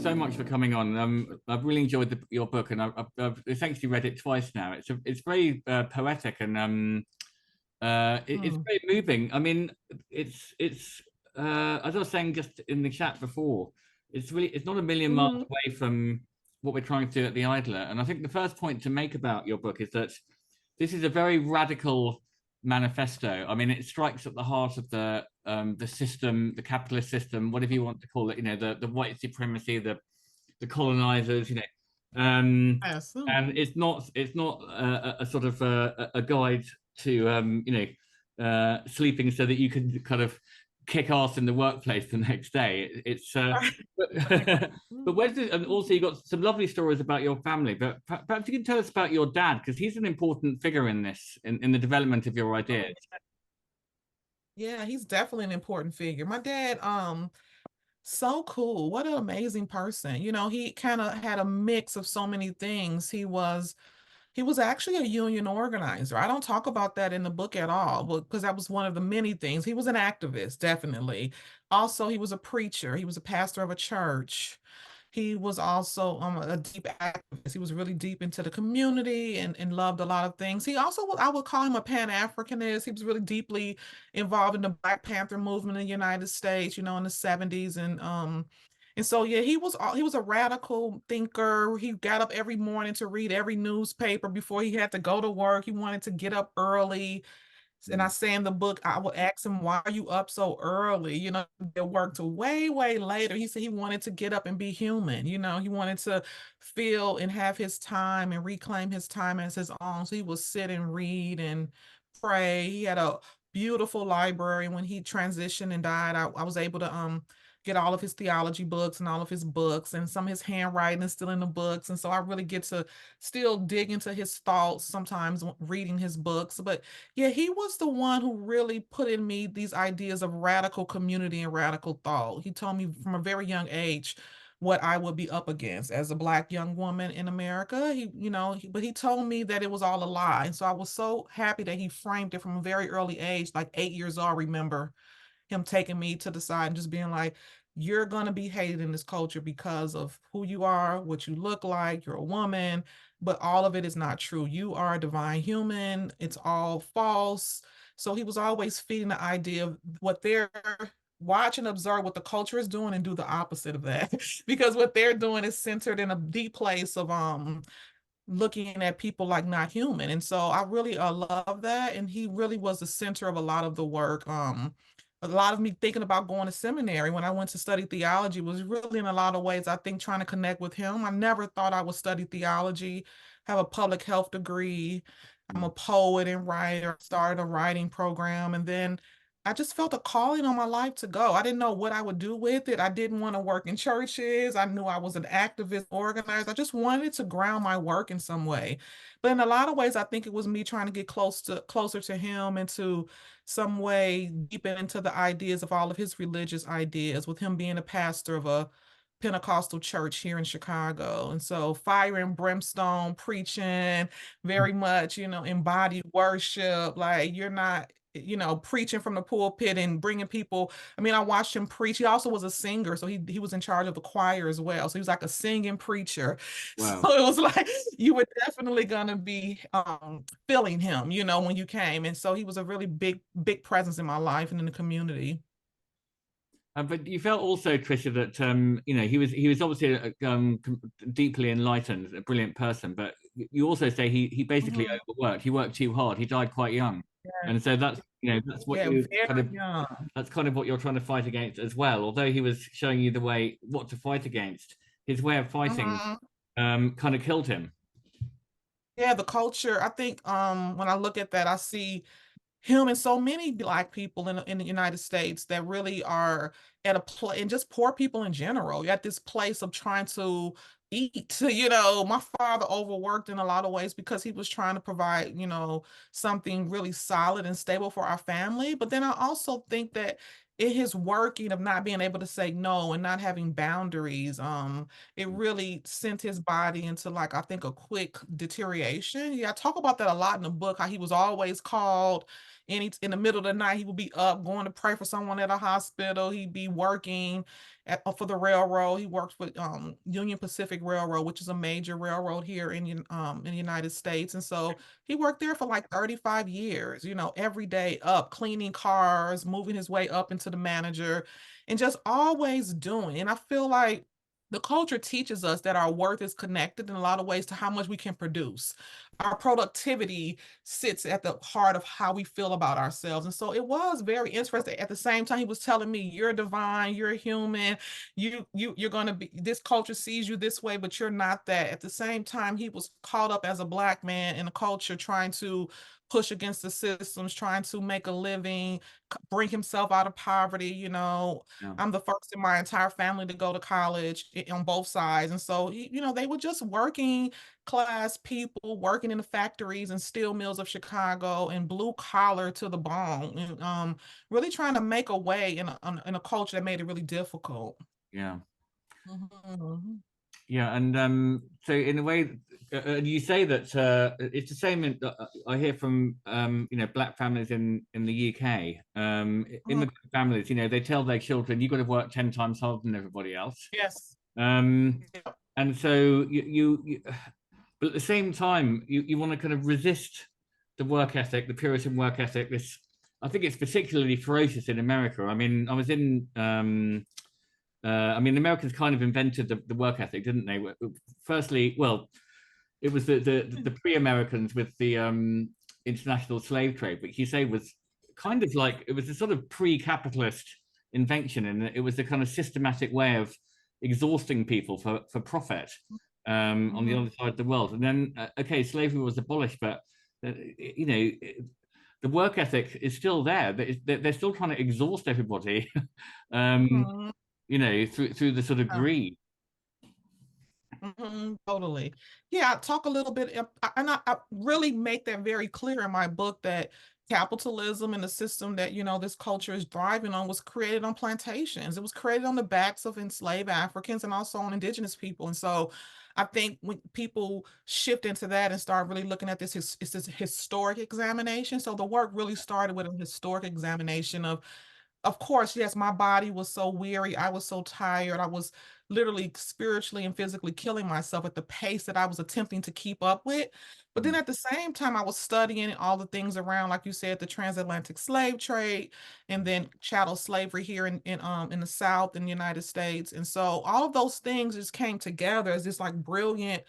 so much for coming on. I've really enjoyed your book, and I've essentially read it twice now. It's very poetic, and it's Mm. very moving. I mean, it's as I was saying just in the chat before, it's not a million miles Hmm. away from what we're trying to do at the Idler. And I think the first point to make about your book is that this is a very radical manifesto. I mean, it strikes at the heart of the system, the capitalist system, whatever you want to call it. You know, the white supremacy, the colonizers. You know, Yes. and it's not a sort of a guide to sleeping so that you can kind of kick ass in the workplace the next day. It's Right. but, Mm. but where's this, and also you got some lovely stories about your family. But perhaps you can tell us about your dad, because he's an important figure in this, in the development of your ideas. Yeah, he's definitely an important figure. My dad, so cool. What an amazing person. He kind of had a mix of so many things. He was actually a union organizer. I don't talk about that in the book at all, because that was one of the many things. He was an activist, definitely. Also, he was a preacher. He was a pastor of a church. He was also a deep activist. He was really deep into the community and loved a lot of things. He also, I would call him a Pan-Africanist. He was really deeply involved in the Black Panther movement in the United States, in the 70s. And so yeah, he was a radical thinker. He got up every morning to read every newspaper before he had to go to work. He wanted to get up early. And I Mm. say in the book, I would ask him, why are you up so early? They worked way, way later. He said he wanted to get up and be human. He wanted to feel and have his time and reclaim his time as his own. So he would sit and read and pray. He had a beautiful library. When he transitioned and died, I was able to get all of his theology books and all of his books, and some of his handwriting is still in the books. And so I really get to still dig into his thoughts sometimes reading his books. But yeah, he was the one who really put in me these ideas of radical community and radical thought. He told me from a very young age what I would be up against as a Black young woman in America. But he told me that it was all a lie. And so I was so happy that he framed it from a very early age, like 8 years old. I remember him taking me to the side and just being like, you're going to be hated in this culture because of who you are, what you look like, you're a woman, but all of it is not true. You are a divine human. It's all false. So he was always feeding the idea of what they're watch and observe what the culture is doing and do the opposite of that. Because what they're doing is centered in a deep place of looking at people like not human. And so I really love that. And he really was the center of a lot of the work. A lot of me thinking about going to seminary when I went to study theology was really in a lot of ways, I think, trying to connect with him. I never thought I would study theology, have a public health degree. I'm a Mm. poet and writer, started a writing program, and then I just felt a calling on my life to go. I didn't know what I would do with it. I didn't want to work in churches. I knew I was an activist organizer. I just wanted to ground my work in some way. But in a lot of ways, I think it was me trying to get closer to him and to some way deepen into the ideas of all of his religious ideas, with him being a pastor of a Pentecostal church here in Chicago. And so fire and brimstone preaching, very much, embodied worship. Like, you're not, preaching from the pulpit and bringing people. I mean, I watched him preach. He also was a singer, so he was in charge of the choir as well. So he was like a singing preacher. So Wow. it was like you were definitely gonna be feeling him, when you came. And so he was a really big, big presence in my life and in the community. But you felt also, Tricia, that he was obviously deeply enlightened, a brilliant person. But you also say he basically Mhm. overworked. He worked too hard. He died quite young, Yeah, and so that's what yeah, you kind very of young. that's kind of what you're trying to fight against as well. Although he was showing you the way what to fight against, his way of fighting Mhm. kind of killed him. Yeah, the culture. I think when I look at that, I see him and so many Black people in the United States that really are at a place, and just poor people in general, you're at this place of trying to eat. My father overworked in a lot of ways because he was trying to provide, something really solid and stable for our family. But then I also think that in his working of not being able to say no and not having boundaries, it really sent his body into, like, I think, a quick deterioration. Yeah, I talk about that a lot in the book, how he was always called in the middle of the night, he would be up going to pray for someone at a hospital. He'd be working for the railroad. He worked with Union Pacific Railroad, which is a major railroad here in the United States. And so he worked there for like 35 years, you know, every day up, cleaning cars, moving his way up into the manager, and just always doing. And I feel like the culture teaches us that our worth is connected in a lot of ways to how much we can produce. Our productivity sits at the heart of how we feel about ourselves. And so it was very interesting. At the same time, he was telling me, you're divine, you're a human, you're gonna be, this culture sees you this way, but you're not that. At the same time, he was caught up as a Black man in a culture trying to push against the systems, trying to make a living, bring himself out of poverty. You know, Yeah. I'm the first in my entire family to go to college on both sides. And so, you know, they were just working class people working in the factories and steel mills of Chicago and blue collar to the bone, and really trying to make a way in a culture that made it really difficult. Yeah. Mhm. Yeah, and so in a way, you say that it's the same. I hear from Black families in the UK, Mhm. immigrant families. You know, they tell their children, "You've got to work 10 times harder than everybody else." Yes. Um, Yeah. and so but at the same time, you want to kind of resist the work ethic, the Puritan work ethic. I think it's particularly ferocious in America. I mean, I mean, the Americans kind of invented the work ethic, didn't they? Firstly, well, it was the pre-Americans with the international slave trade, which you say was kind of like it was a sort of pre-capitalist invention, and it was a kind of systematic way of exhausting people for profit on the Mhm. other side of the world. And then, okay, slavery was abolished, but you know, the work ethic is still there. They're still trying to exhaust everybody. um, Mhm. through the sort of greed. Totally. Yeah, I talk a little bit, and I really make that very clear in my book that capitalism and the system that, you know, this culture is thriving on was created on plantations. It was created on the backs of enslaved Africans and also on indigenous people. And so I think when people shift into that and start really looking at this, it's this historic examination. So the work really started with a historic examination of course, yes, my body was so weary. I was so tired. I was literally spiritually and physically killing myself at the pace that I was attempting to keep up with. But then Mm. at the same time, I was studying all the things around, like you said, the transatlantic slave trade, and then chattel slavery here in the South in the United States. And so all of those things just came together as this like brilliant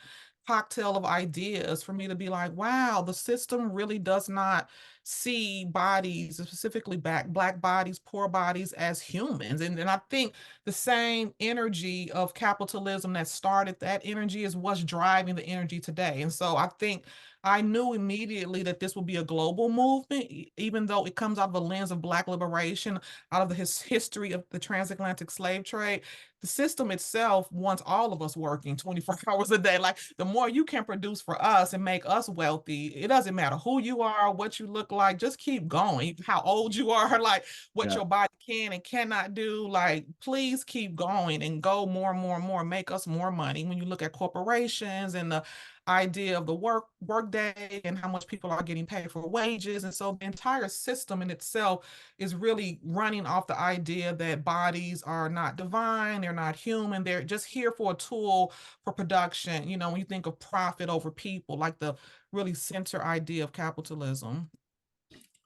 cocktail of ideas for me to be like, wow, the system really does not see bodies, specifically black bodies, poor bodies, as humans. And I think the same energy of capitalism that started that energy is what's driving the energy today. And so I think I knew immediately that this would be a global movement, even though it comes out of a lens of Black liberation, out of the history of the transatlantic slave trade. The system itself wants all of us working 24 hours a day. Like the more you can produce for us and make us wealthy, it doesn't matter who you are, what you look like, just keep going. How old you are, like what Yeah. your body can and cannot do, like please keep going and go more and more and more, make us more money. When you look at corporations and the idea of the work day and how much people are getting paid for wages. And so the entire system in itself is really running off the idea that bodies are not divine, they're not human, they're just here for a tool for production. You know, when you think of profit over people, like the really center idea of capitalism.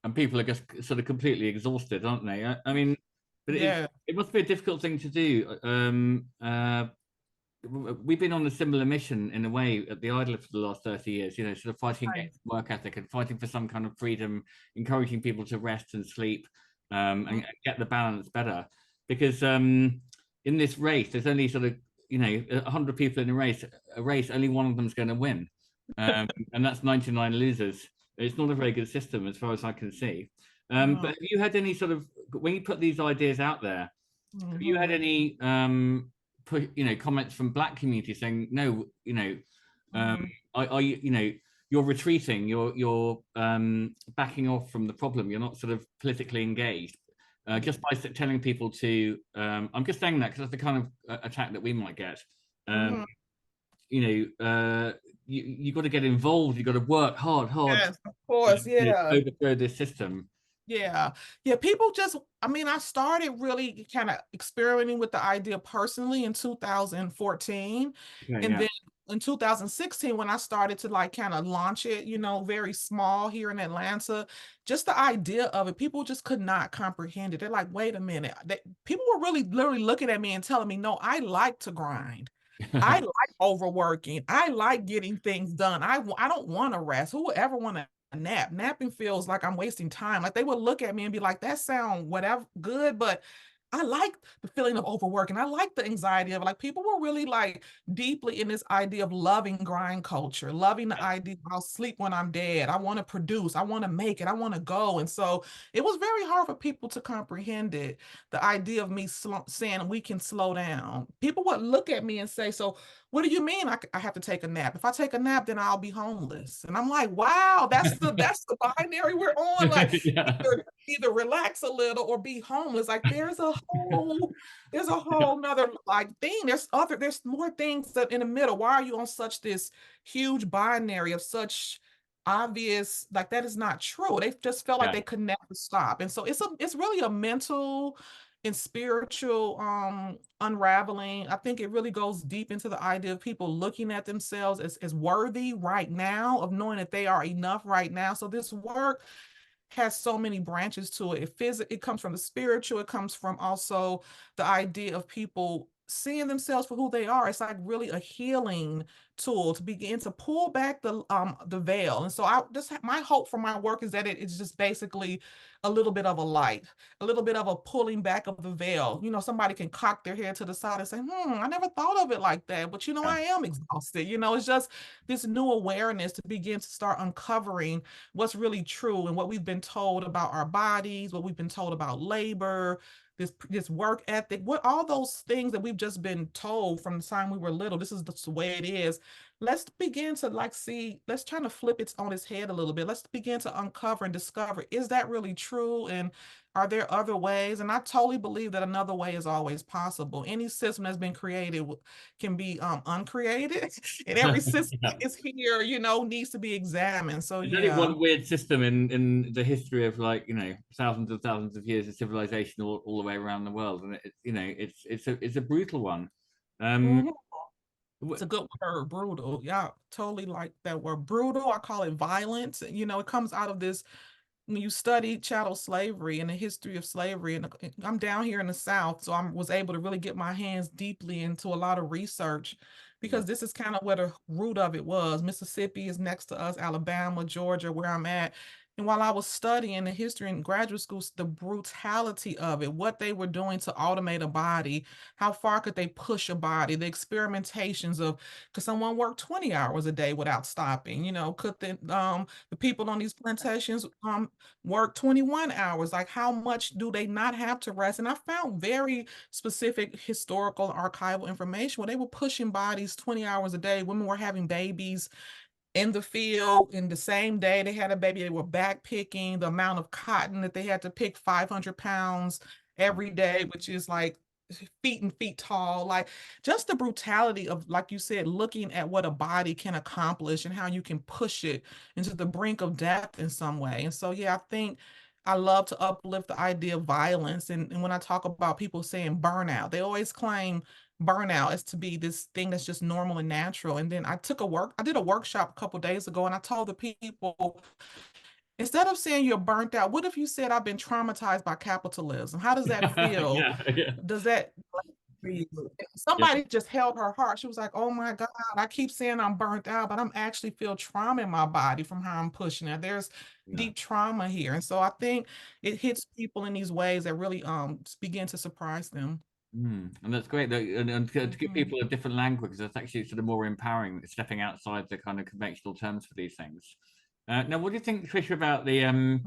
And people are just sort of completely exhausted, aren't they? I mean, but Yeah. it must be a difficult thing to do. We've been on a similar mission in a way at the Idler for the last 30 years, you know, sort of fighting Right. against work ethic and fighting for some kind of freedom, encouraging people to rest and sleep, and get the balance better. Because in this race, there's only sort of, 100 people in a race, only one of them's going to win. And that's 99 losers. It's not a very good system as far as I can see. But have you had any sort of, when you put these ideas out there, have you had Mhm. any comments from Black community saying no, Mhm. are you, you're retreating, you're backing off from the problem, you're not sort of politically engaged, just by telling people to I'm just saying that because that's the kind of attack that we might get. um, Mhm. you got to get involved, you got to work hard Yes, of course. to Yeah. overthrow this system. Yeah. Yeah. People just, I mean, I started really kind of experimenting with the idea personally in 2014. Okay, And yeah. then in 2016, when I started to like kind of launch it, you know, very small here in Atlanta, just the idea of it, people just could not comprehend it. They're like, wait a minute. People were really literally looking at me and telling me, no, I like to grind. I like overworking. I like getting things done. I don't want to rest. Who would ever want to nap? Napping feels like I'm wasting time. Like they would look at me and be like, that sound whatever good, but I like the feeling of overworking. I like the anxiety of it. Like people were really like deeply in this idea of loving grind culture, loving the idea I'll sleep when I'm dead. I want to produce. I want to make it. I want to go. And so it was very hard for people to comprehend it. The idea of me saying we can slow down. People would look at me and say, so what do you mean I have to take a nap? If I take a nap, then I'll be homeless. And I'm like, wow, that's the binary we're on. Like Yeah. either relax a little or be homeless. Like there's a whole nother like thing. There's more things that in the middle. Why are you on such this huge binary of such obvious, like that is not true. They just felt like Yeah. they could never stop. And so it's really a mental and spiritual unraveling. I think it really goes deep into the idea of people looking at themselves as worthy right now, of knowing that they are enough right now. So this work has so many branches to it. It comes from the spiritual, it comes from also the idea of people seeing themselves for who they are. It's like really a healing tool to begin to pull back the veil. And so I just my hope for my work is that it's just basically a little bit of a light, a little bit of a pulling back of the veil. You know, somebody can cock their head to the side and say, I never thought of it like that. But you know, Yeah. I am exhausted. You know, it's just this new awareness to begin to start uncovering what's really true and what we've been told about our bodies, what we've been told about labor, this work ethic, what all those things that we've just been told from the time we were little. This is the way it is. Let's begin to like see, let's try to flip it on its head a little bit. Let's begin to uncover and discover, is that really true? And are there other ways? And I totally believe that another way is always possible. Any system that's been created can be uncreated, and every system Yeah. is here, you know, needs to be examined. So There's only yeah. one weird system in the history of, like, you know, thousands of years of civilization all the way around the world, and you know, it's a brutal one. Um, Mhm. It's a good word, brutal. Yeah, totally like that word, brutal. I call it violence. You know, it comes out of this when you study chattel slavery and the history of slavery, and I'm down here in the South, so I was able to really get my hands deeply into a lot of research yeah, because this is kind of where the root of it was. Mississippi is next to us, Alabama, Georgia, where I'm at. And while I was studying the history in graduate school, the brutality of it, what they were doing to automate a body, how far could they push a body, the experimentations of could someone work 20 hours a day without stopping? You know, could the people on these plantations work 21 hours? Like how much do they not have to rest? And I found very specific historical archival information where they were pushing bodies 20 hours a day. Women were having babies in the field in the same day they had a baby. They were back picking the amount of cotton that they had to pick, 500 pounds every day, which is like feet and feet tall. Like just the brutality of, like you said, looking at what a body can accomplish and how you can push it into the brink of death in some way. And so yeah, I think I love to uplift the idea of violence. And when I talk about people saying burnout, they always claim burnout as to be this thing that's just normal and natural. And then I did a workshop a couple days ago, and I told the people, instead of saying you're burnt out, what if you said I've been traumatized by capitalism? How does that feel? yeah, yeah, Does that yeah, somebody just held her heart. She was like, oh my God, I keep saying I'm burnt out, but I'm actually feel trauma in my body from how I'm pushing it. There's yeah. deep trauma here. And so I think it hits people in these ways that really begin to surprise them. And that's great. And to give Mhm. people a different language, that's actually sort of more empowering, stepping outside the kind of conventional terms for these things. Now, what do you think, Tricia, about the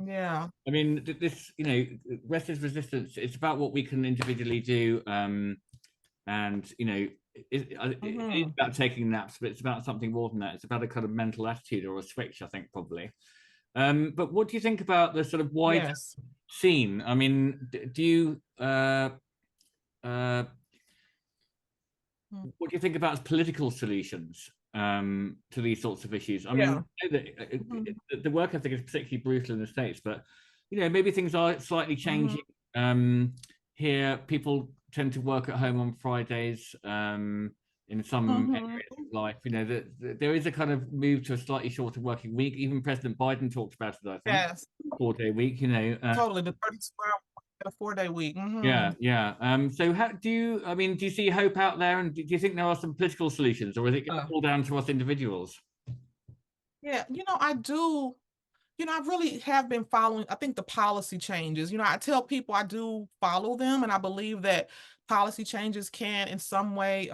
Yeah. I mean, this, you know, rest is resistance. It's about what we can individually do, and you know, it's Hmm. about taking naps, but it's about something more than that. It's about a kind of mental attitude or a switch, I think, probably. But what do you think about the sort of wider Yes. scene? I mean, do you uh, Mm. what do you think about political solutions to these sorts of issues? I mean, Yeah. I know that Mhm. the work ethic is particularly brutal in the States, but maybe things are slightly changing. Here, people tend to work at home on Fridays. In some areas of life, there is a kind of move to a slightly shorter working week. Even President Biden talks about it, I think. Yes, 4-day week, totally. The 32-hour, a 4-day week. Yeah. So how do you see hope out there, and do you think there are some political solutions, or is it all down to us individuals? Yeah, I do. I really have been following, I think, the policy changes. I tell people I do follow them, and I believe that policy changes can in some way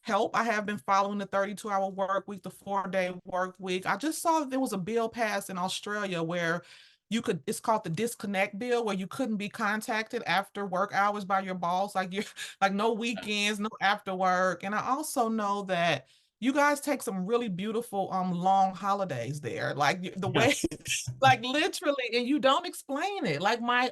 help. I have been following the 32-hour work week, the 4-day work week. I just saw that there was a bill passed in Australia where it's called the disconnect bill, where you couldn't be contacted after work hours by your boss, like you like no weekends, no after work. And I also know that you guys take some really beautiful long holidays there, like the way like literally, and you don't explain it. Like my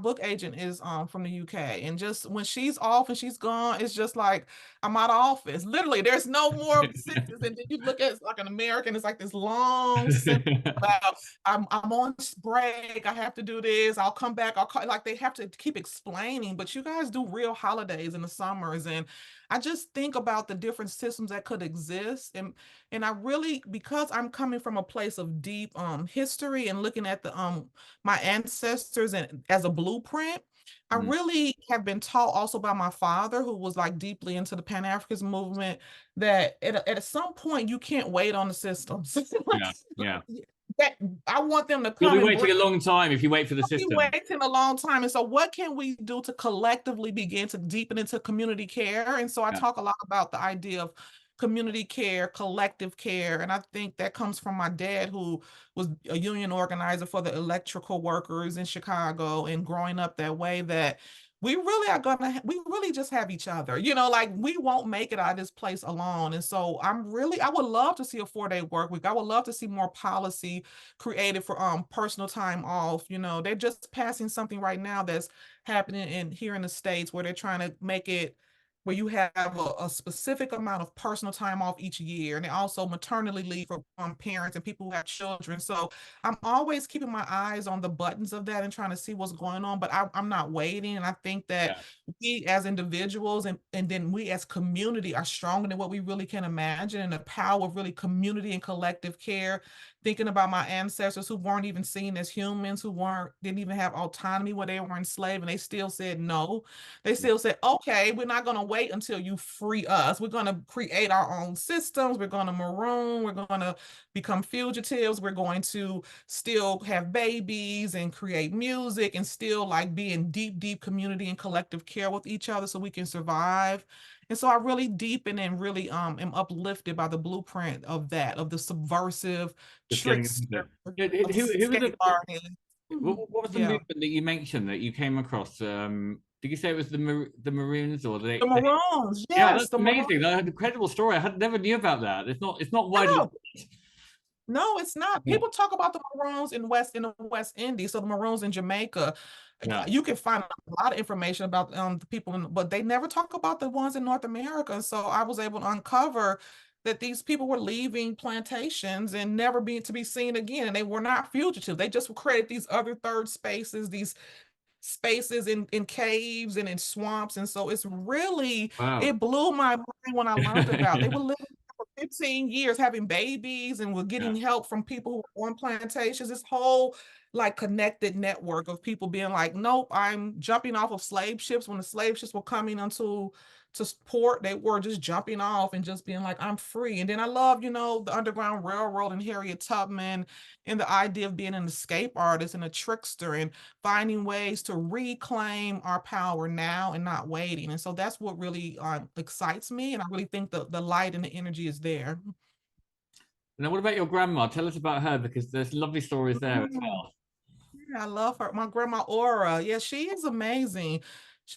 book agent is from the UK, and just when she's off and she's gone, it's just like I'm out of office. Literally, there's no more sentences. And then you look at it like an American, it's like this long sentence about I'm on break, I have to do this, I'll come back, I'll call, like they have to keep explaining. But you guys do real holidays in the summers, and I just think about the different systems that could exist. And I really, because I'm coming from a place of deep history and looking at the my ancestors and as a blueprint, I really have been taught also by my father, who was like deeply into the Pan-Africanist movement, that at some point you can't wait on the systems. Yeah. That I want them to You'll come be and waiting a long time if you wait for the be system. waiting a long time. And so what can we do to collectively begin to deepen into community care? And so I talk a lot about the idea of community care, collective care. And I think that comes from my dad, who was a union organizer for the electrical workers in Chicago, and growing up that way, that we really just have each other, like we won't make it out of this place alone. And so I would love to see a 4-day work week. I would love to see more policy created for personal time off. They're just passing something right now that's happening here in the States, where they're trying to make it where you have a specific amount of personal time off each year, and also maternity leave for parents and people who have children. So I'm always keeping my eyes on the buttons of that and trying to see what's going on, but I'm not waiting. And I think that we as individuals and then we as community are stronger than what we really can imagine, and the power of really community and collective care. Thinking about my ancestors who weren't even seen as humans, who didn't even have autonomy when they were enslaved, and they still said no. They still said, okay, we're not going to wait until you free us. We're going to create our own systems. We're going to maroon. We're going to become fugitives. We're going to still have babies and create music and still like be in deep, deep community and collective care with each other so we can survive. And so I really deepen and really am uplifted by the blueprint of that, of the subversive trickster, Who was escape artist. what was the movement that you mentioned that you came across? Did you say it was the Maroons or the Maroons? Yes, yeah, that's amazing. Maroons. That's an incredible story. I never knew about that. It's not widely. No, it's not. People talk about the Maroons in the West Indies, so the Maroons in Jamaica. You can find a lot of information about the people, but they never talk about the ones in North America. And so I was able to uncover that these people were leaving plantations and never being to be seen again, and they were not fugitive. They just created these other third spaces, these spaces in caves and in swamps. And so it's really, it blew my mind when I learned about they were living for 15 years having babies and were getting help from people who were on plantations. This whole like connected network of people being like, nope, I'm jumping off of slave ships. When the slave ships were coming to port, they were just jumping off and just being like, I'm free. And then I love, the Underground Railroad and Harriet Tubman, and the idea of being an escape artist and a trickster and finding ways to reclaim our power now and not waiting. And so that's what really excites me. And I really think the light and the energy is there. Now, what about your grandma? Tell us about her, because there's lovely stories there as well. Yeah, I love her. My grandma Aura. Yeah, she is amazing.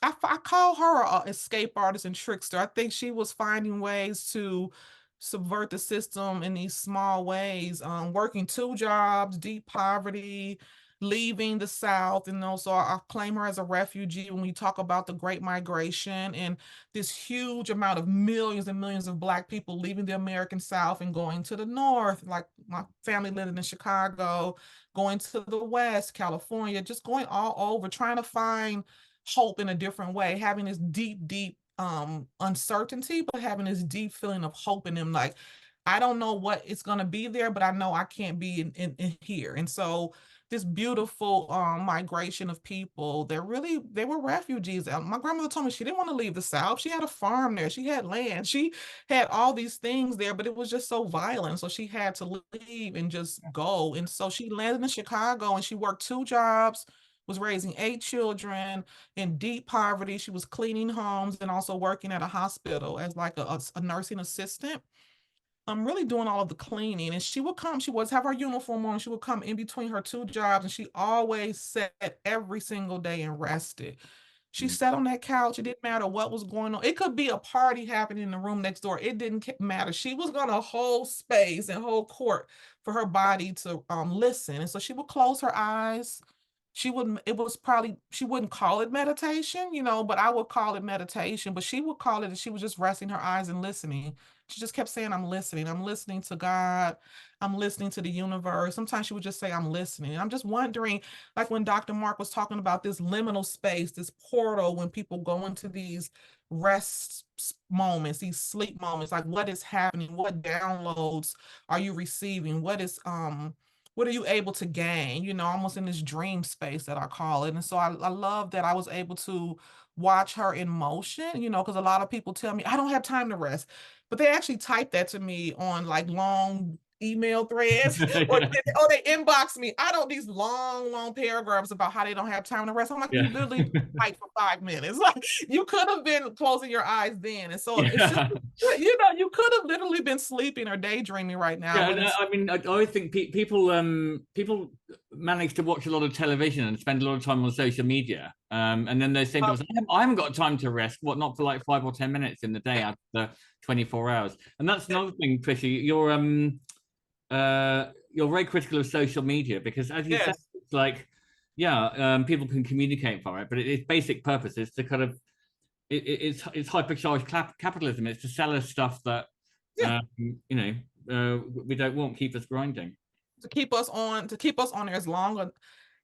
I call her an escape artist and trickster. I think she was finding ways to subvert the system in these small ways, working 2 jobs, deep poverty, leaving the South. And also I claim her as a refugee when we talk about the Great Migration and this huge amount of millions and millions of Black people leaving the American South and going to the North, like my family living in Chicago, going to the West, California, just going all over, trying to find hope in a different way, having this deep, deep uncertainty, but having this deep feeling of hope in them. Like, I don't know what it's going to be there, but I know I can't be in here. And so this beautiful migration of people, they were refugees. My grandmother told me she didn't want to leave the South. She had a farm there, she had land, she had all these things there, but it was just so violent, so she had to leave and just go. And so she landed in Chicago and she worked 2 jobs, was raising 8 children in deep poverty. She was cleaning homes and also working at a hospital as like a nursing assistant. I'm really doing all of the cleaning. And she would come, she was have her uniform on, she would come in between her 2 jobs, and she always sat every single day and rested. She Mm. sat on that couch. It didn't matter what was going on. It could be a party happening in the room next door. It didn't matter. She was gonna hold space and hold court for her body to listen. And so she would close her eyes. She wouldn't, it was probably, she wouldn't call it meditation, but I would call it meditation, but she would call it that she was just resting her eyes and listening. She just kept saying, I'm listening. I'm listening to God. I'm listening to the universe. Sometimes she would just say, I'm listening. And I'm just wondering, like when Dr. Mark was talking about this liminal space, this portal, when people go into these rest moments, these sleep moments, like what is happening? What downloads are you receiving? What are you able to gain, almost in this dream space that I call it. And so I love that I was able to watch her in motion, because a lot of people tell me I don't have time to rest, but they actually type that to me on like long email threads or, Yeah. or they inbox me. I don't these long, long paragraphs about how they don't have time to rest. I'm like, Yeah. you literally fight for 5 minutes. Like you could have been closing your eyes then. And so it's just, Yeah. you could have literally been sleeping or daydreaming right now, Yeah, but no, it's I mean, I always think people manage to watch a lot of television and spend a lot of time on social media, and then those same people say, I haven't got time to rest. What, not for like 5 or 10 minutes in the day out of the 24 hours? And that's another thing, Tricia. You're very critical of social media because, as you said, yes. it's like, yeah, people can communicate via it, but its basic purpose is to kind of it's hypercharged capitalism. It's to sell us stuff that Yeah. you know we don't want, keep us grinding. To keep us on there as long.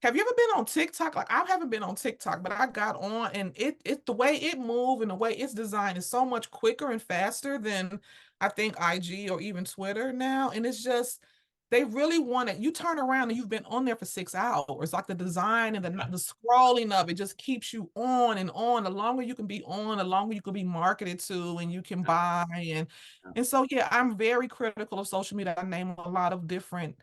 Have you ever been on TikTok? Like I haven't been on TikTok, but I got on, and it the way it moved and the way it's designed is so much quicker and faster than I think IG or even Twitter now. And it's just they really want it. You turn around and you've been on there for 6 hours. Like the design and the scrolling of it just keeps you on and on. The longer you can be on, the longer you can be marketed to, and you can buy. And so yeah, I'm very critical of social media. I name a lot of different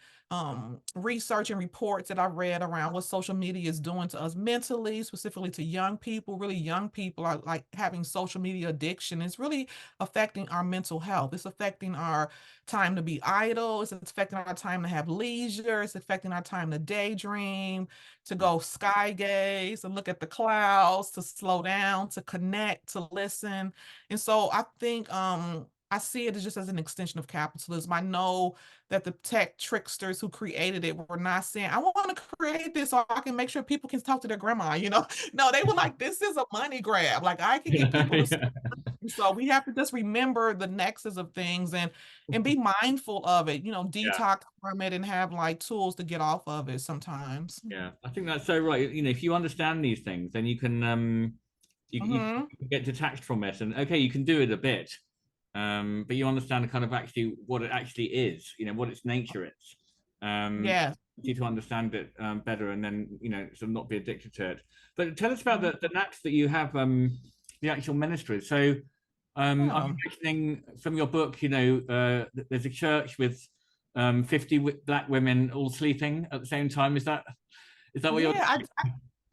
research and reports that I've read around what social media is doing to us mentally, specifically to young people. Really, young people are like having social media addiction. It's really affecting our mental health. It's affecting our time to be idle. It's affecting our time to have leisure. It's affecting our time to daydream, to go sky gaze, and look at the clouds, to slow down, to connect, to listen. And so I think I see it as just as an extension of capitalism. I know that the tech tricksters who created it were not saying, I want to create this so I can make sure people can talk to their grandma. No, they were like, this is a money grab. Like I can get people to. So we have to just remember the nexus of things and be mindful of it, Yeah, detox from it and have like tools to get off of it sometimes. yeah, I think that's so right. If you understand these things, then you Hmm. can get detached from it, and okay, you can do it a bit, but you understand kind of actually what it actually is. What its nature is. Yes. You to understand it better, and then sort of not be addicted to it. But tell us about Mhm. the nats that you have, the actual ministry. So, I'm Yeah. imagining from your book, there's a church with 50 black women all sleeping at the same time. Is that what you're Yeah, doing?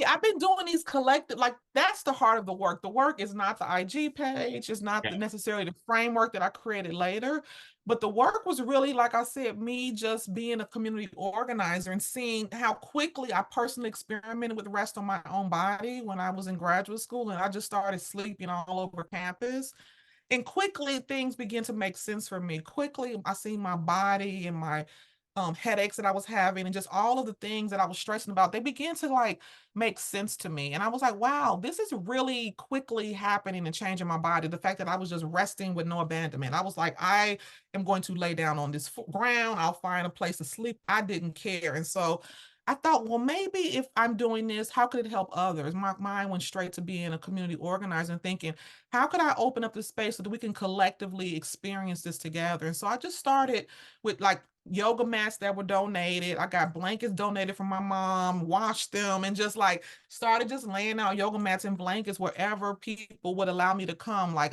yeah, I've been doing these collective, like that's the heart of the work. The work is not the IG page, it's not Yeah, necessarily the framework that I created later, but the work was really, like I said, me just being a community organizer and seeing how quickly I personally experimented with rest on my own body when I was in graduate school, and I just started sleeping all over campus. And quickly things began to make sense for me. Quickly, I see my body and my headaches that I was having and just all of the things that I was stressing about, they began to like make sense to me. And I was like, wow, this is really quickly happening and changing my body. The fact that I was just resting with no abandonment. I was like, I am going to lay down on this ground. I'll find a place to sleep. I didn't care. And so I thought, well, maybe if I'm doing this, how could it help others? My mind went straight to being a community organizer and thinking, how could I open up the space so that we can collectively experience this together? And so I just started with like yoga mats that were donated. I got blankets donated from my mom, washed them, and just like started just laying out yoga mats and blankets wherever people would allow me to come. Like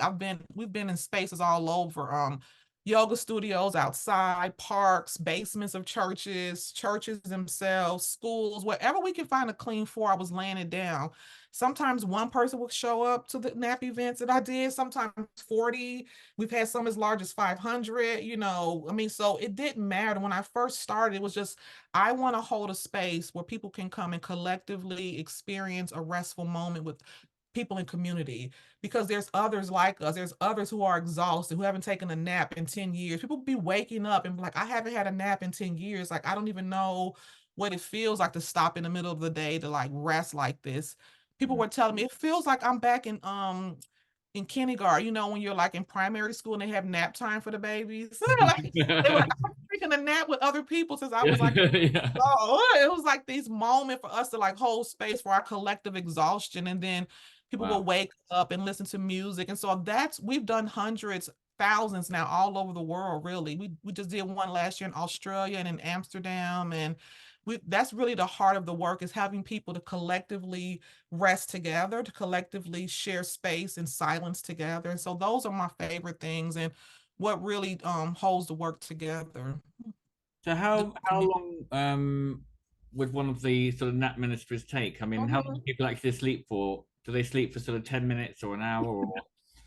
we've been in spaces all over. Yoga studios outside, parks, basements of churches, churches themselves, schools, wherever we can find a clean floor, I was laying it down. Sometimes one person would show up to the nap events that I did, sometimes 40. We've had some as large as 500, you know. I mean, so it didn't matter. When I first started, it was just, I want to hold a space where people can come and collectively experience a restful moment with people in community, because there's others like us. There's others who are exhausted, who haven't taken a nap in 10 years. People be waking up and be like, I haven't had a nap in 10 years. Like, I don't even know what it feels like to stop in the middle of the day to like rest like this. People were telling me it feels like I'm back in kindergarten, you know, when you're like in primary school and they have nap time for the babies. Like they were taking a nap with other people since I was like, Yeah. oh, it was like these moments for us to like hold space for our collective exhaustion. And then people will Wow. wake up and listen to music. And so we've done hundreds, thousands now all over the world, really. We just did one last year in Australia and in Amsterdam. And that's really the heart of the work, is having people to collectively rest together, to collectively share space and silence together. And so those are my favorite things and what really holds the work together. So The how community. long would one of the sort of nap ministries take? I mean, how long do Mhm. people actually sleep for? Do they sleep for sort of 10 minutes or an hour or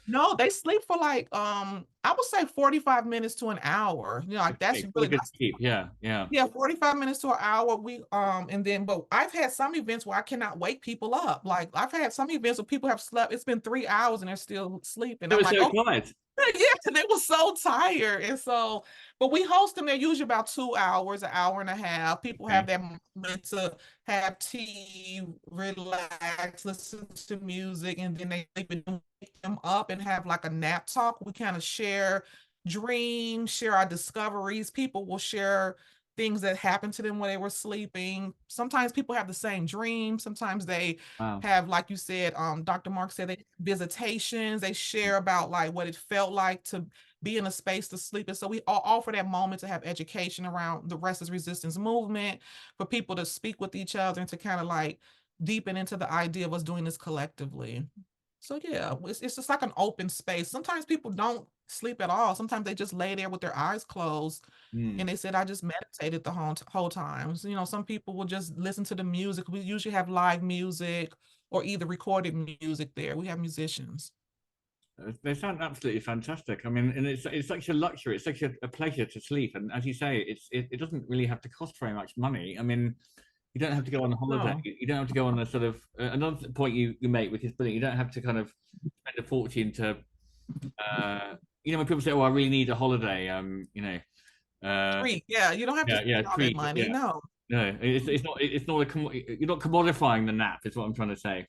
No, they sleep for like I would say 45 minutes to an hour. You know, like that's okay, really good sleep? Yeah, yeah. yeah, 45 minutes to an hour. We and then but I've had some events where I cannot wake people up. Like I've had some events where people have slept, it's been 3 hours and they're still sleeping. They I'm were like, so oh quiet. yeah, they were so tired. And so, but we host them. They're usually about 2 hours, an hour and a half. People have Okay. that moment to have tea, relax, listen to music, and then they wake them up and have like a nap talk. We kind of share dreams, share our discoveries. People will share things that happened to them when they were sleeping. Sometimes people have the same dream. Sometimes they Wow. have, like you said, Dr. Mark said, they visitations, they share about like what it felt like to be in a space to sleep. And so we all offer that moment to have education around the restless resistance movement, for people to speak with each other and to kind of like deepen into the idea of us doing this collectively. So yeah, it's just like an open space. Sometimes people don't sleep at all. Sometimes they just lay there with their eyes closed. And Hmm. they said, I just meditated the whole time. So, you know, some people will just listen to the music. We usually have live music or either recorded music there. We have musicians. They sound absolutely fantastic. I mean, and it's such a luxury. It's such a pleasure to sleep. And as you say, it doesn't really have to cost very much money. I mean, you don't have to go on a holiday. No. You don't have to go on a sort of another point you make, which is brilliant. You don't have to kind of spend a fortune to you know when people say, "Oh, I really need a holiday," uh, Treat. Yeah, you don't have to yeah, yeah, spend all that treat, money. yeah. No. No, it's not you're not commodifying the nap, is what I'm trying to say.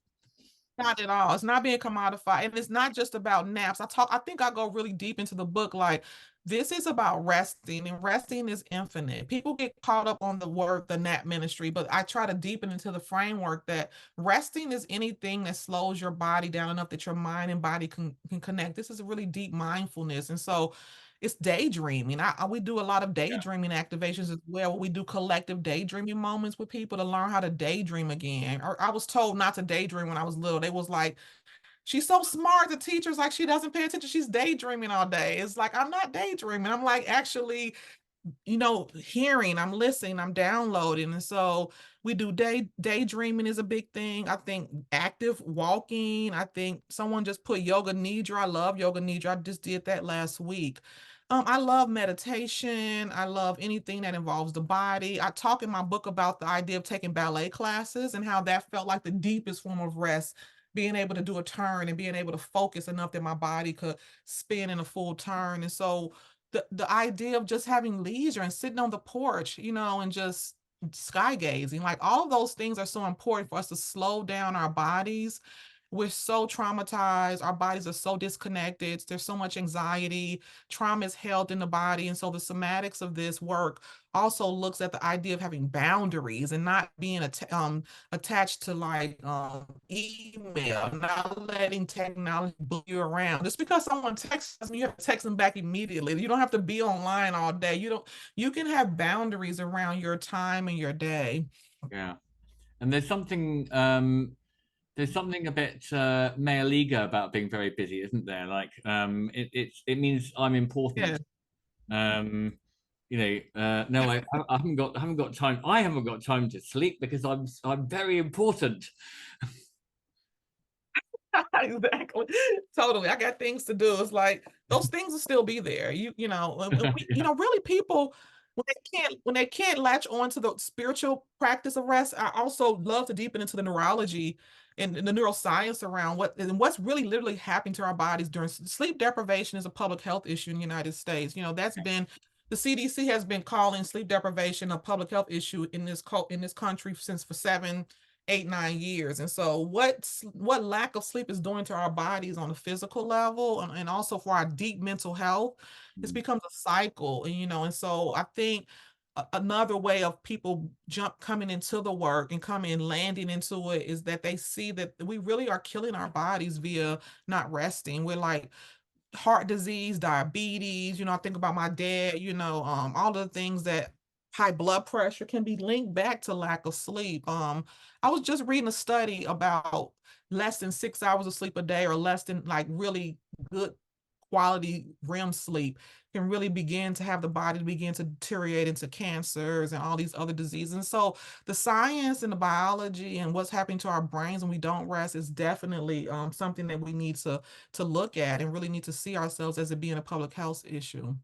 Not at all. It's not being commodified. And it's not just about naps. I think I go really deep into the book. Like, this is about resting, and resting is infinite. People get caught up on the word, the nap ministry, but I try to deepen into the framework that resting is anything that slows your body down enough that your mind and body can connect. This is a really deep mindfulness. And so it's daydreaming. We do a lot of Yeah. daydreaming activations as well. We do collective daydreaming moments with people to learn how to daydream again. Or I was told not to daydream when I was little. They was like, she's so smart. The teacher's like, she doesn't pay attention. She's daydreaming all day. It's like, I'm not daydreaming. I'm like actually, you know, hearing, I'm listening, I'm downloading. And so we do daydreaming is a big thing. I think active walking. I think someone just put yoga nidra. I love yoga nidra. I just did that last week. I love meditation. I love anything that involves the body. I talk in my book about the idea of taking ballet classes and how that felt like the deepest form of rest, being able to do a turn and being able to focus enough that my body could spin in a full turn. And so the idea of just having leisure and sitting on the porch, you know, and just sky gazing, like all of those things are so important for us to slow down our bodies. We're so traumatized, our bodies are so disconnected, there's so much anxiety, trauma is held in the body. And so the somatics of this work also looks at the idea of having boundaries and not being attached to like email, not letting technology bully you around. Just because someone texts me, you have to text them back immediately. You don't have to be online all day. You can have boundaries around your time and your day. Yeah. And there's something a bit male ego about being very busy, isn't there? Like it means I'm important. Yeah. You know, no, I haven't got time. I haven't got time to sleep because I'm very important. Exactly. Totally. I got things to do. It's like those things will still be there. You know, you Yeah. know, really people when they can't latch on to the spiritual practice of rest, I also love to deepen into the neurology and the neuroscience around what's really literally happening to our bodies during sleep deprivation is a public health issue in the United States. You know, that's been the CDC has been calling sleep deprivation a public health issue in this country since for 7, 8, 9 years. And so what lack of sleep is doing to our bodies on a physical level and also for our deep mental health, this becomes a cycle. And you know, and so I think another way of people coming into the work and coming landing into it is that they see that we really are killing our bodies via not resting. We're like heart disease, diabetes, you know, I think about my dad, you know, all the things that high blood pressure can be linked back to lack of sleep. I was just reading a study about less than 6 hours of sleep a day or less than like really good quality REM sleep can really begin to have the body begin to deteriorate into cancers and all these other diseases. And so the science and the biology and what's happening to our brains when we don't rest is definitely something that we need to look at and really need to see ourselves as it being a public health issue.